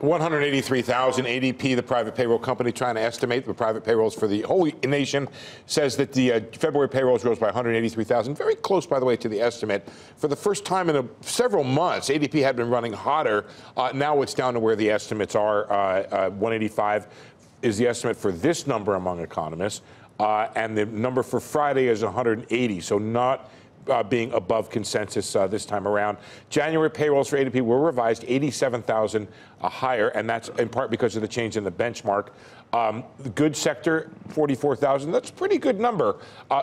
183,000. ADP, the private payroll company, trying to estimate the private payrolls for the whole nation, says that the February payrolls rose by 183,000. Very close, by the way, to the estimate. For the first time in several months, ADP had been running hotter. Now it's down to where the estimates are. 185 is the estimate for this number among economists. And the number for Friday is 180, so not being above consensus this time around. January payrolls for ADP were revised 87,000 higher, and that's in part because of the change in the benchmark. The goods sector, 44,000. That's a pretty good number.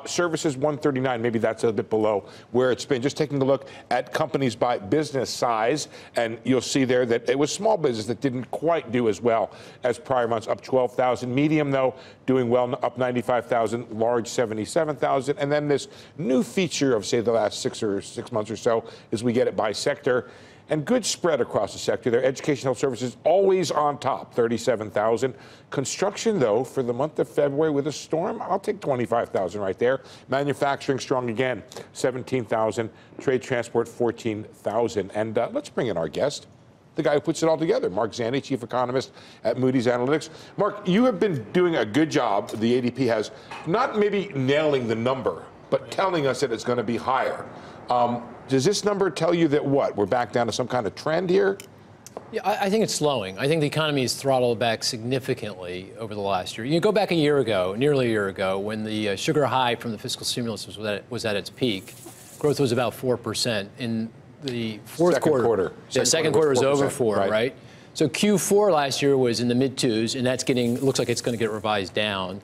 Services, 139. Maybe that's a bit below where it's been. Just taking a look at companies by business size, and you'll see there that it was small business that didn't quite do as well as prior months, up 12,000. Medium, though, doing well, up 95,000. Large, 77,000. And then this new feature of, say, the last 6 months or so is we get it by sector. And good spread across the sector. Their education health services always on top, 37,000. Construction, though, for the month of February with a storm, I'll take 25,000 right there. Manufacturing strong again, 17,000. Trade transport, 14,000. And let's bring in our guest, the guy who puts it all together, Mark Zandi, chief economist at Moody's Analytics. Mark, you have been doing a good job, the ADP has, not maybe nailing the number, but telling us that it's going to be higher. Does this number tell you that what? We're back down to some kind of trend here? Yeah, I think it's slowing. I think the economy has throttled back significantly over the last year. You go back a year ago, nearly a year ago, when the sugar high from the fiscal stimulus was at its peak. Growth was about 4%. In the fourth quarter. The second quarter was over 4%, right? So Q4 last year was in the mid-2s, and that's looks like it's going to get revised down.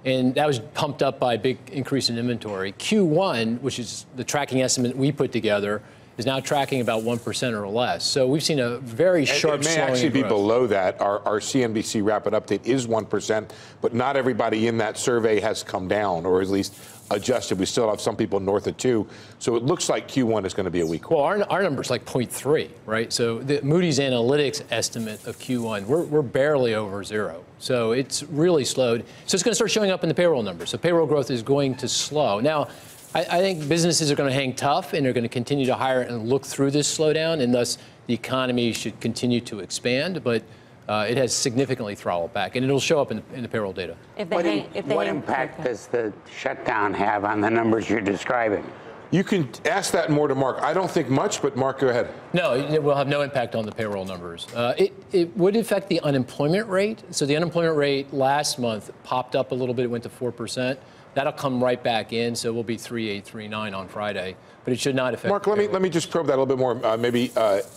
And that was pumped up by a big increase in inventory. Q1, which is the tracking estimate we put together, is now tracking about 1% or less. So we've seen a very sharp slowing. It may actually be below that. Our CNBC rapid update is 1%, but not everybody in that survey has come down, or at least adjusted. We still have some people north of 2. So it looks like Q1 is going to be a weak one. Well, our number's like 0.3, right? So the Moody's Analytics estimate of Q1, we're barely over 0. So it's really slowed. So it's going to start showing up in the payroll numbers. So payroll growth is going to slow. Now, I think businesses are going to hang tough, and they're going to continue to hire and look through this slowdown, and thus the economy should continue to expand. But it has significantly throttled back, and it'll show up in the payroll data. What impact does the shutdown have on the numbers you're describing? You can ask that more to Mark. I don't think much, but Mark, go ahead. No, it will have no impact on the payroll numbers. It would affect the unemployment rate. So the unemployment rate last month popped up a little bit. It went to 4%. That'll come right back in, so we'll be 3.8, 3.9 on Friday. But it should not affect. Mark, let me just probe that a little bit more. Maybe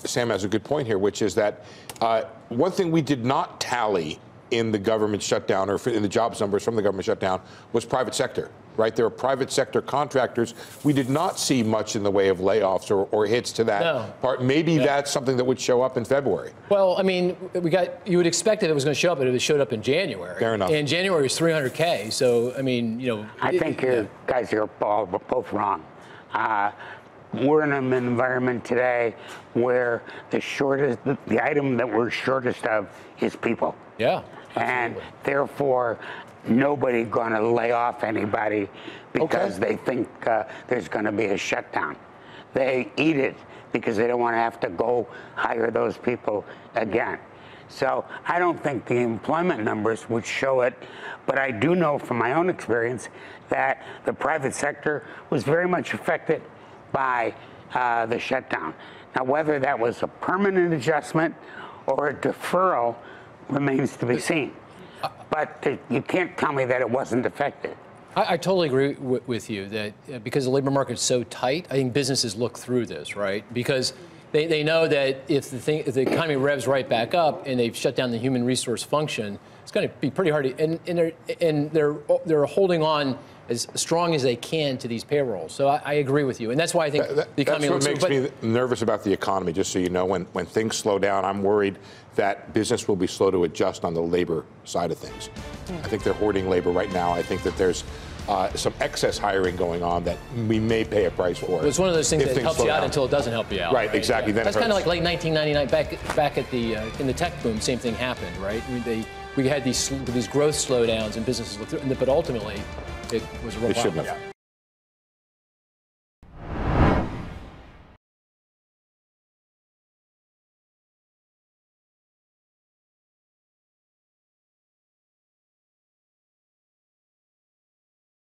Sam has a good point here, which is that one thing we did not tally in the government shutdown, or in the jobs numbers from the government shutdown, was private sector. Right, there are private sector contractors. We did not see much in the way of layoffs or hits to that part. Maybe that's something that would show up in February. Well, I mean, you would expect that it was going to show up, but it showed up in January. Fair enough. And January was 300K. So, I mean, you know. I think you guys are both wrong. We're in an environment today where the item that we're shortest of is people. Yeah. And therefore, nobody going to lay off anybody because they think there's going to be a shutdown. They eat it because they don't want to have to go hire those people again. So I don't think the employment numbers would show it, but I do know from my own experience that the private sector was very much affected by the shutdown. Now, whether that was a permanent adjustment or a deferral remains to be seen. But you can't tell me that it wasn't affected. I totally agree with you that because the labor market is so tight, I think businesses look through this, right? Because they know that if the economy revs right back up and they've shut down the human resource function, it's going to be pretty hard to, and they're holding on as strong as they can to these payrolls. So I agree with you, and that's why I think the economy looks. That's what makes me nervous about the economy. Just so you know, when things slow down, I'm worried that business will be slow to adjust on the labor side of things. I think they're hoarding labor right now. I think that there's some excess hiring going on that we may pay a price for. It's one of those things that helps you out until it doesn't help you out. Right, exactly. Yeah. That's kind of like late 1999, back at the in the tech boom. Same thing happened, right? We had these growth slowdowns and businesses looked through, but ultimately it was a real problem.